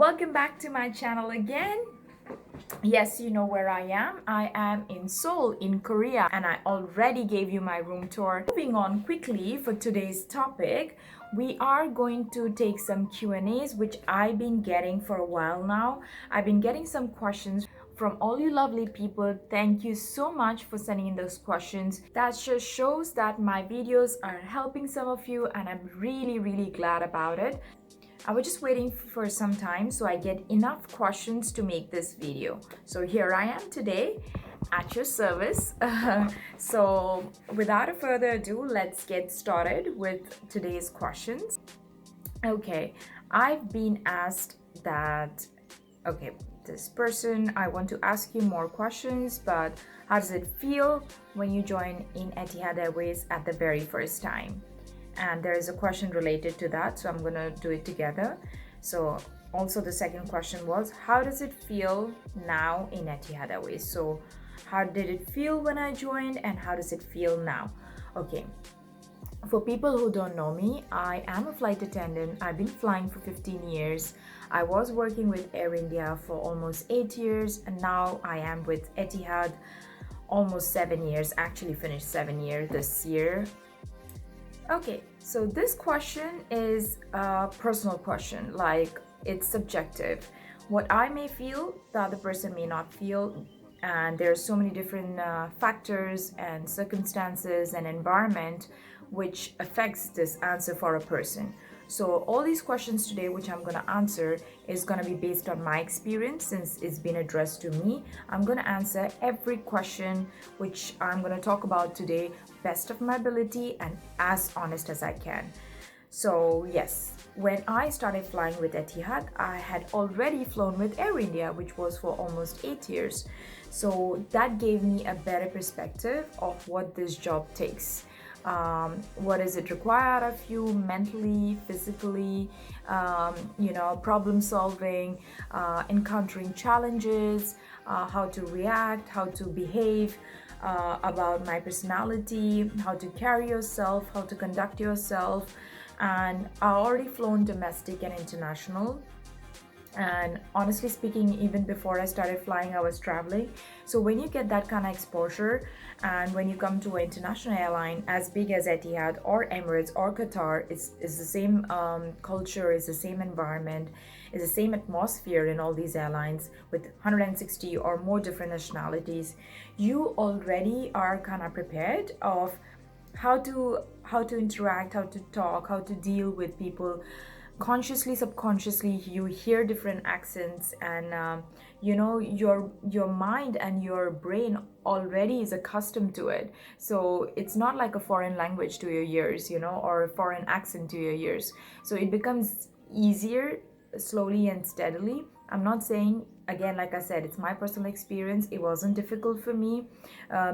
Welcome back to my channel again. Yes, you know where I am. I am in Seoul in Korea, and I already gave you my room tour. Moving on quickly for today's topic, we are going to take some Q&As which I've been getting for a while now. I've been getting some questions from all you lovely people. Thank you so much for sending in those questions. That just shows that my videos are helping some of you, and I'm really glad about it. I was just waiting for some time so I get enough questions to make this video. So here I am today at your service. So without a further ado, let's get started with today's questions. Okay, I've been asked that, okay, this person, I want to ask you more questions, but how does it feel when you join in Etihad Airways at the very first time? And there is a question related to that, so I'm going to do it together. So also the second question was, how does it feel now in Etihad Airways? So how did it feel when I joined, and how does it feel now? Okay, for people who don't know me, I am a flight attendant. I've been flying for 15 years. I was working with Air India for almost 8 years, and now I am with Etihad almost 7 years, actually finished 7 years this year. Okay, so this question is a personal question, like it's subjective. What I may feel, the other person may not feel, and there are so many different factors and circumstances and environment which affects this answer for a person. So all these questions today which I'm going to answer is going to be based on my experience, since it's been addressed to me. I'm going to answer every question which I'm going to talk about today best of my ability and as honest as I can. So yes, when I started flying with Etihad, I had already flown with Air India, which was for almost 8 years. So that gave me a better perspective of what this job takes. What does it require out of you mentally, physically, problem solving, encountering challenges, how to react, how to behave, about my personality, how to carry yourself, how to conduct yourself. And I already flown domestic and international. And honestly speaking, even before I started flying, I was traveling. So when you get that kind of exposure, and when you come to an international airline as big as Etihad or Emirates or Qatar, it's the same culture, it's the same environment, it's the same atmosphere in all these airlines with 160 or more different nationalities. You already are kind of prepared of how to interact, how to talk, how to deal with people. Consciously, subconsciously, you hear different accents, and your mind and your brain already is accustomed to it. So it's not like a foreign language to your ears, or a foreign accent to your ears. So it becomes easier slowly and steadily. I'm not saying, again, like I said, it's my personal experience. It wasn't difficult for me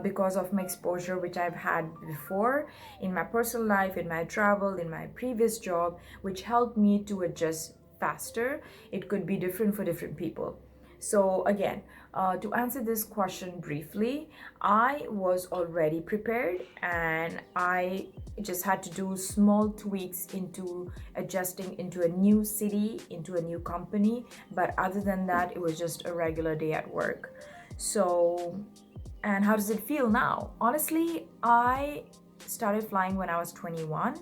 because of my exposure which I've had before in my personal life, in my travel, in my previous job, which helped me to adjust faster. It could be different for different people. So again, to answer this question briefly, I was already prepared, and I just had to do small tweaks into adjusting into a new city, into a new company. But other than that, it was just a regular day at work. So, and how does it feel now? Honestly, I started flying when I was 21,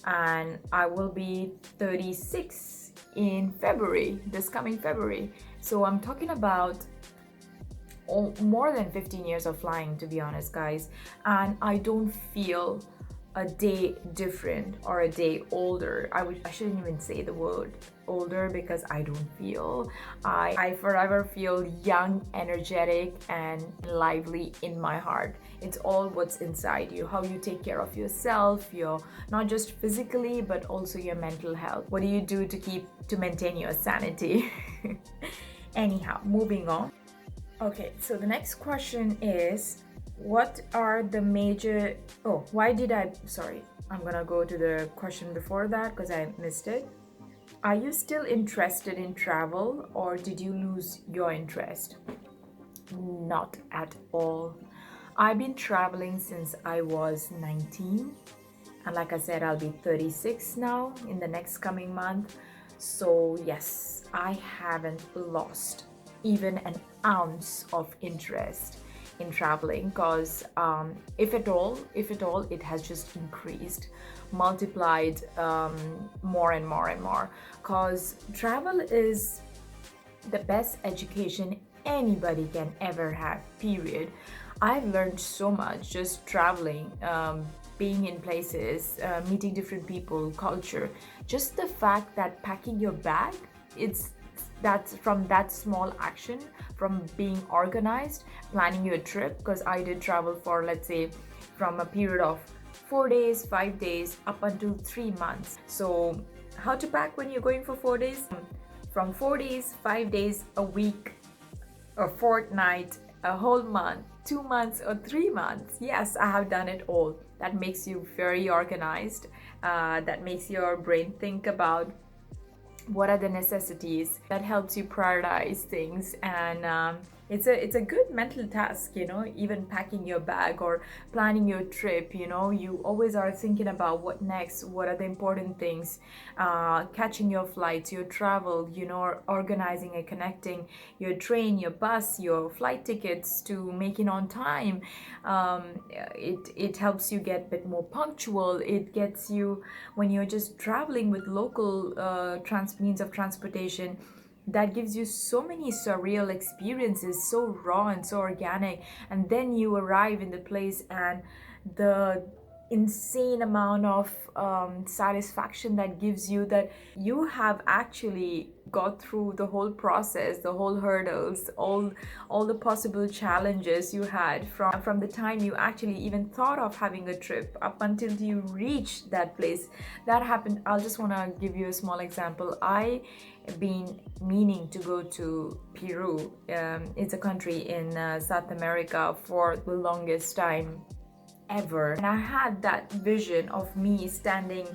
and I will be 36 in February, this coming February. So I'm talking about more than 15 years of flying, to be honest, guys. And I don't feel a day different or a day older. I shouldn't even say the word older, because I don't feel. I forever feel young, energetic, and lively in my heart. It's all what's inside you, how you take care of yourself, your not just physically but also your mental health. What do you do to maintain your sanity? Anyhow, moving on. Okay, so the next question is, what are the major, sorry, I'm gonna go to the question before that because I missed it. Are you still interested in travel, or did you lose your interest? Not at all. I've been traveling since I was 19, and like I said, I'll be 36 now in the next coming month. So yes, I haven't lost even an ounce of interest in traveling, because if at all it has just increased, multiplied, more and more and more, because travel is the best education anybody can ever have, period. I've learned so much just traveling, being in places, meeting different people, culture. Just the fact that packing your bag, it's that's from that small action, from being organized, planning your trip, because I did travel for, let's say, from a period of 4 days, 5 days, up until 3 months. So how to pack when you're going for 4 days? From 4 days, 5 days, a week, a fortnight, a whole month, 2 months, or 3 months. Yes, I have done it all. That makes you very organized. That makes your brain think about what are the necessities. That helps you prioritize things, and it's a good mental task, even packing your bag or planning your trip. You always are thinking about what next, what are the important things, catching your flights, your travel, organizing and connecting your train, your bus, your flight tickets to make it on time. It helps you get a bit more punctual. It gets you, when you're just traveling with local means of transportation, that gives you so many surreal experiences, so raw and so organic. And then you arrive in the place, and the insane amount of satisfaction that gives you, that you have actually got through the whole process, the whole hurdles, all the possible challenges you had from the time you actually even thought of having a trip up until you reach that place. That happened. I'll just want to give you a small example. I been meaning to go to Peru. It's a country in South America for the longest time ever. And I had that vision of me standing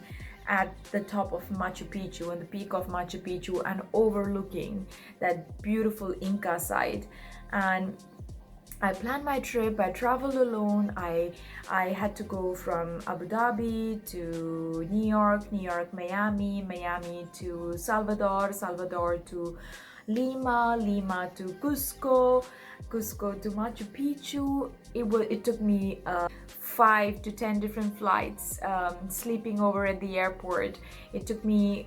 at the top of Machu Picchu, on the peak of Machu Picchu, and overlooking that beautiful Inca site. And I planned my trip. I traveled alone. I had to go from Abu Dhabi to New York, Miami, Miami to Salvador, Salvador to Lima, Lima to Cusco, Cusco to Machu Picchu. It took me 5 to 10 different flights, sleeping over at the airport. It took me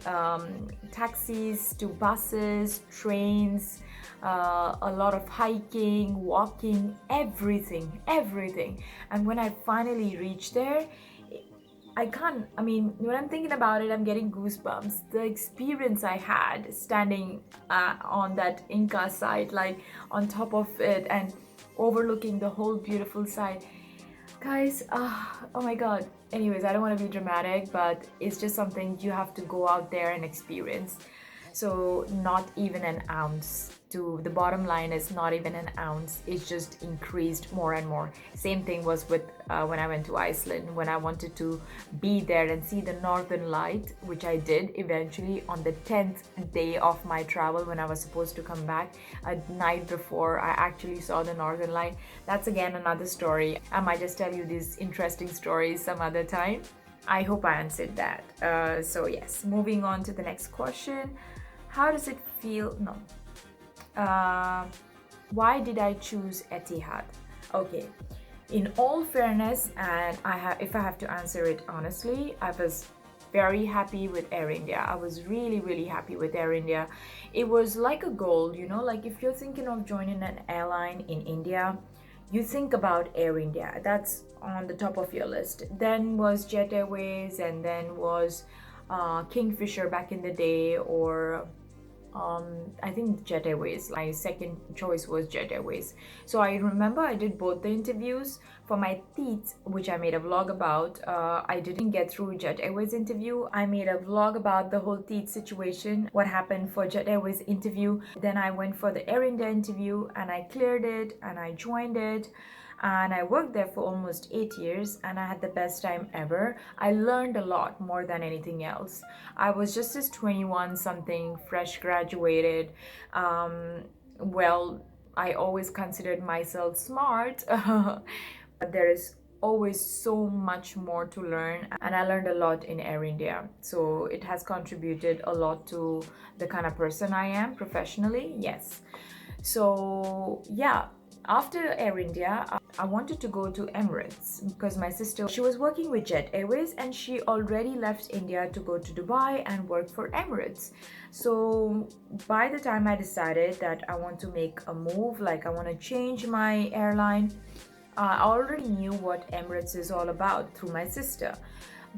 taxis to buses, trains, a lot of hiking, walking, everything. And when I finally reached there, when I'm thinking about it, I'm getting goosebumps. The experience I had standing on that Inca site, like on top of it and overlooking the whole beautiful site. Guys, oh my god. Anyways, I don't want to be dramatic, but it's just something you have to go out there and experience. So not even an ounce. To the bottom line is not even an ounce. It's just increased more and more. Same thing was with when I went to Iceland, when I wanted to be there and see the northern light, which I did eventually on the 10th day of my travel. When I was supposed to come back, a night before, I actually saw the northern light. That's again another story. I might just tell you these interesting stories some other time. I hope I answered that. So yes, moving on to the next question. How does it feel? No. Why did I choose Etihad? Okay. In all fairness, and if I have to answer it honestly, I was very happy with Air India. I was really happy with Air India. It was like a goal, like if you're thinking of joining an airline in India, you think about Air India. That's on the top of your list. Then was Jet Airways, and then was Kingfisher back in the day, or I think Jet Airways. My second choice was Jet Airways. So I remember I did both the interviews. For my teeth, which I made a vlog about, I didn't get through Jet Airways interview. I made a vlog about the whole teeth situation, what happened for Jet Airways interview. Then I went for the Air India interview, and I cleared it, and I joined it. And I worked there for almost 8 years, and I had the best time ever. I learned a lot more than anything else. I was just this 21 something, fresh graduated. Well, I always considered myself smart. But there is always so much more to learn, and I learned a lot in Air India. So it has contributed a lot to the kind of person I am professionally. Yes. So yeah, after Air India, I wanted to go to Emirates because my sister, she was working with Jet Airways and she already left India to go to Dubai and work for Emirates. So by the time I decided that I want to make a move, like I want to change my airline, I already knew what Emirates is all about through my sister.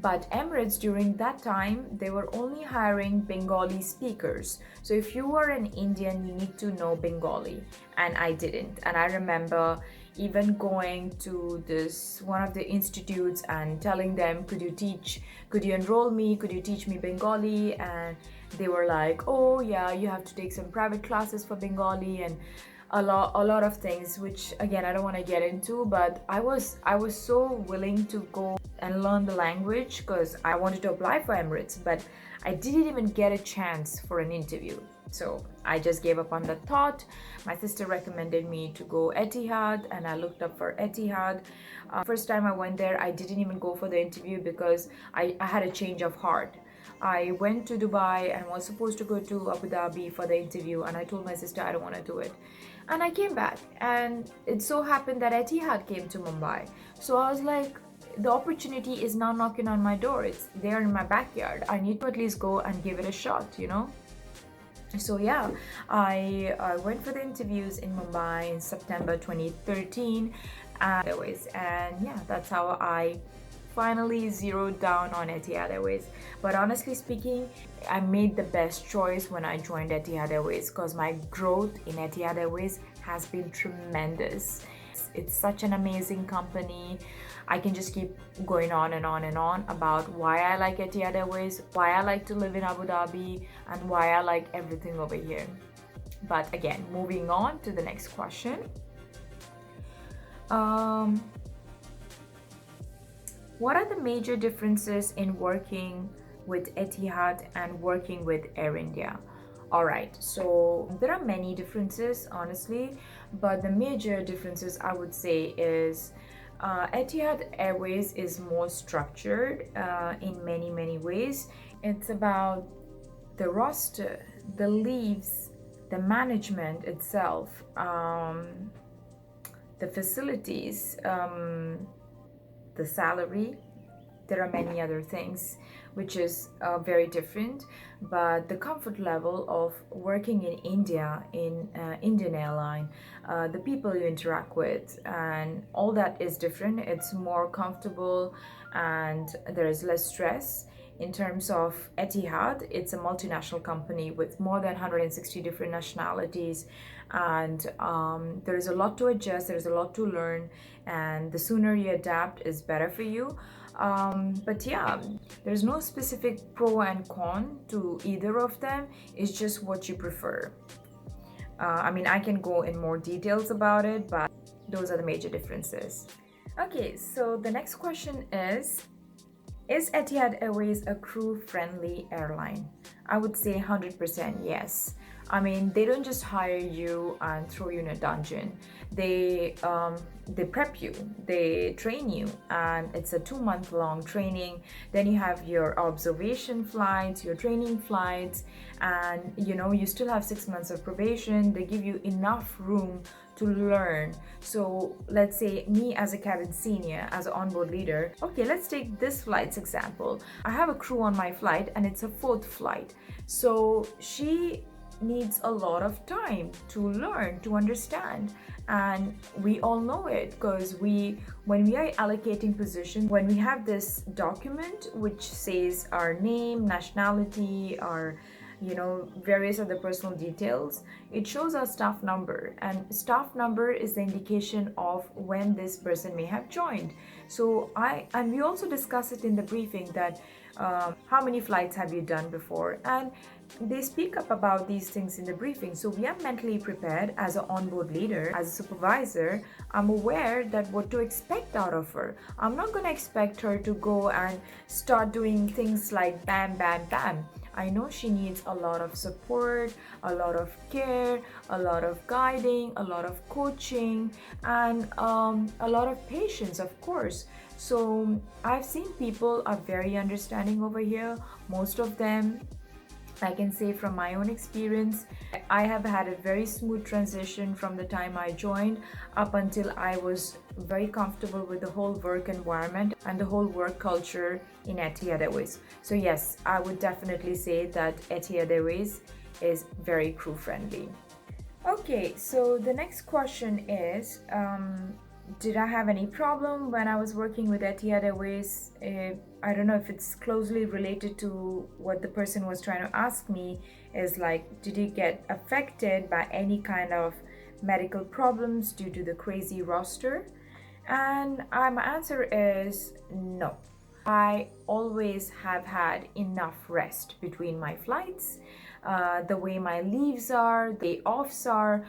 But Emirates during that time, they were only hiring Bengali speakers. So if you were an Indian, you need to know Bengali, and I didn't. And I remember even going to this one of the institutes and telling them, could you enroll me, could you teach me Bengali? And they were like, oh yeah, you have to take some private classes for Bengali and a lot of things, which again I don't want to get into, but I was so willing to go and learn the language because I wanted to apply for Emirates, but I didn't even get a chance for an interview. So I just gave up on the thought. My sister recommended me to go Etihad, and I looked up for Etihad. First time I went there, I didn't even go for the interview because I had a change of heart. I went to Dubai and was supposed to go to Abu Dhabi for the interview, and I told my sister I don't want to do it. And I came back, and it so happened that Etihad came to Mumbai. So I was like, the opportunity is now knocking on my door. It's there in my backyard. I need to at least go and give it a shot, you know? So yeah, I went for the interviews in Mumbai in September 2013. And yeah, that's how I finally zeroed down on Etihad Airways. But honestly speaking, I made the best choice when I joined Etihad Airways because my growth in Etihad Airways has been tremendous. It's such an amazing company. I can just keep going on and on and on about why I like Etihad Airways, why I like to live in Abu Dhabi, and why I like everything over here. But again, moving on to the next question. What are the major differences in working with Etihad and working with Air India? Alright, so there are many differences, honestly, but the major differences I would say is Etihad Airways is more structured in many ways. It's about the roster, the leaves, the management itself, the facilities, the salary. There are many other things which is very different, but the comfort level of working in India, in Indian airline, the people you interact with and all that is different. It's more comfortable and there is less stress. In terms of Etihad, it's a multinational company with more than 160 different nationalities, and there is a lot to adjust, there's a lot to learn, and the sooner you adapt is better for you. But yeah, there's no specific pro and con to either of them. It's just what you prefer. I mean, I can go in more details about it, but those are the major differences. Okay, so the next question is Etihad Airways a crew-friendly airline? I would say 100% yes. I mean, they don't just hire you and throw you in a dungeon. They prep you, they train you, and it's a 2-month-long training. Then you have your observation flights, your training flights, and you still have 6 months of probation. They give you enough room to learn. So let's say me as a cabin senior, as an onboard leader, okay, let's take this flight's example. I have a crew on my flight and it's a 4th flight. So she needs a lot of time to learn, to understand, and we all know it because when we are allocating position, when we have this document which says our name, nationality, our various other personal details, it shows our staff number, and staff number is the indication of when this person may have joined. So we also discuss it in the briefing that how many flights have you done before, and they speak up about these things in the briefing. So we are mentally prepared as an onboard leader, as a supervisor. I'm aware that what to expect out of her. I'm not going to expect her to go and start doing things like bam bam bam. I know she needs a lot of support, a lot of care, a lot of guiding, a lot of coaching, and a lot of patience, of course. So I've seen people are very understanding over here. Most of them, I can say from my own experience, I have had a very smooth transition from the time I joined up until I was very comfortable with the whole work environment and the whole work culture in Etihad Airways. So yes, I would definitely say that Etihad Airways is very crew friendly. Okay, so the next question is, did I have any problem when I was working with Etihad Airways? I don't know if it's closely related to what the person was trying to ask me, is like, did you get affected by any kind of medical problems due to the crazy roster? And my answer is no. I always have had enough rest between my flights. The way my leaves are, the offs are.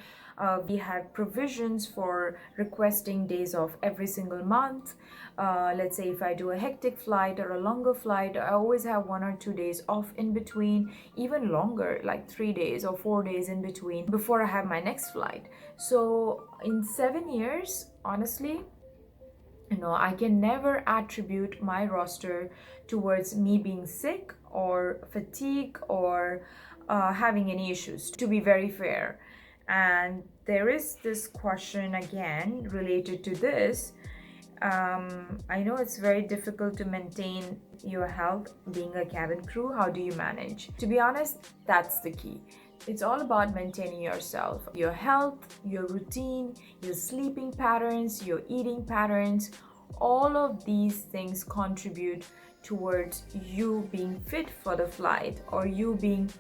We have provisions for requesting days off every single month. Let's say if I do a hectic flight or a longer flight, I always have 1 or 2 days off in between, even longer, like 3 days or 4 days in between before I have my next flight. So in 7 years, honestly, I can never attribute my roster towards me being sick or fatigue or having any issues, to be very fair. And there is this question again related to this. I know it's very difficult to maintain your health being a cabin crew. How do you manage? To be honest, that's the key. It's all about maintaining yourself, your health, your routine, your sleeping patterns, your eating patterns. All of these things contribute towards you being fit for the flight or you being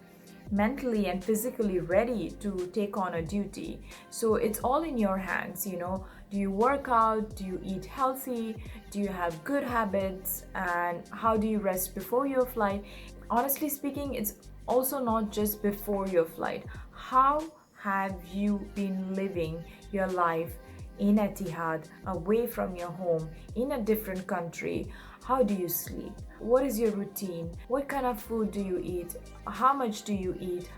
mentally and physically ready to take on a duty. So it's all in your hands. Do you work out? Do you eat healthy? Do you have good habits? And how do you rest before your flight? Honestly speaking, it's also not just before your flight. How have you been living your life in Etihad, away from your home, in a different country? How do you sleep? What is your routine? What kind of food do you eat? How much do you eat?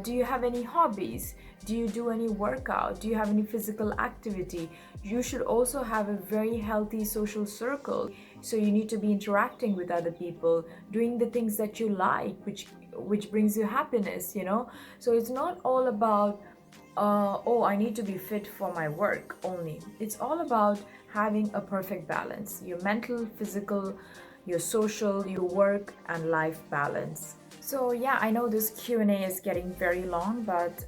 Do you have any hobbies? Do you do any workout? Do you have any physical activity? You should also have a very healthy social circle. So you need to be interacting with other people, doing the things that you like, which brings you happiness, So it's not all about I need to be fit for my work only. It's all about having a perfect balance, your mental, physical, your social, your work and life balance. So yeah, I know this Q&A is getting very long, but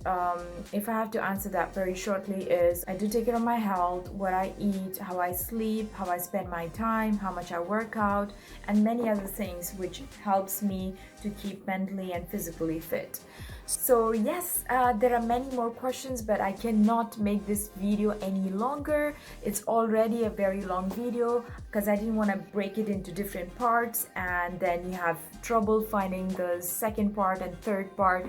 if I have to answer that very shortly is, I do take care of my health, what I eat, how I sleep, how I spend my time, how much I work out, and many other things which helps me to keep mentally and physically fit. So yes, there are many more questions, but I cannot make this video any longer. It's already a very long video because I didn't want to break it into different parts and then you have trouble finding the second part and third part.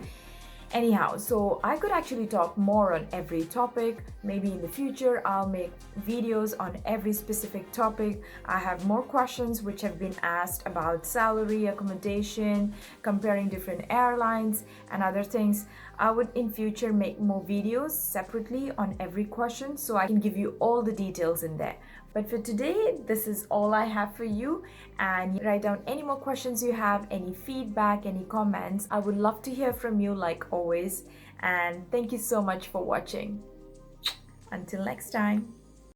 Anyhow, so I could actually talk more on every topic. Maybe in the future I'll make videos on every specific topic. I have more questions which have been asked about salary, accommodation, comparing different airlines and other things. I would in future make more videos separately on every question so I can give you all the details in there. But for today, this is all I have for you, and write down any more questions you have, any feedback, any comments. I would love to hear from you like always, and thank you so much for watching. Until next time.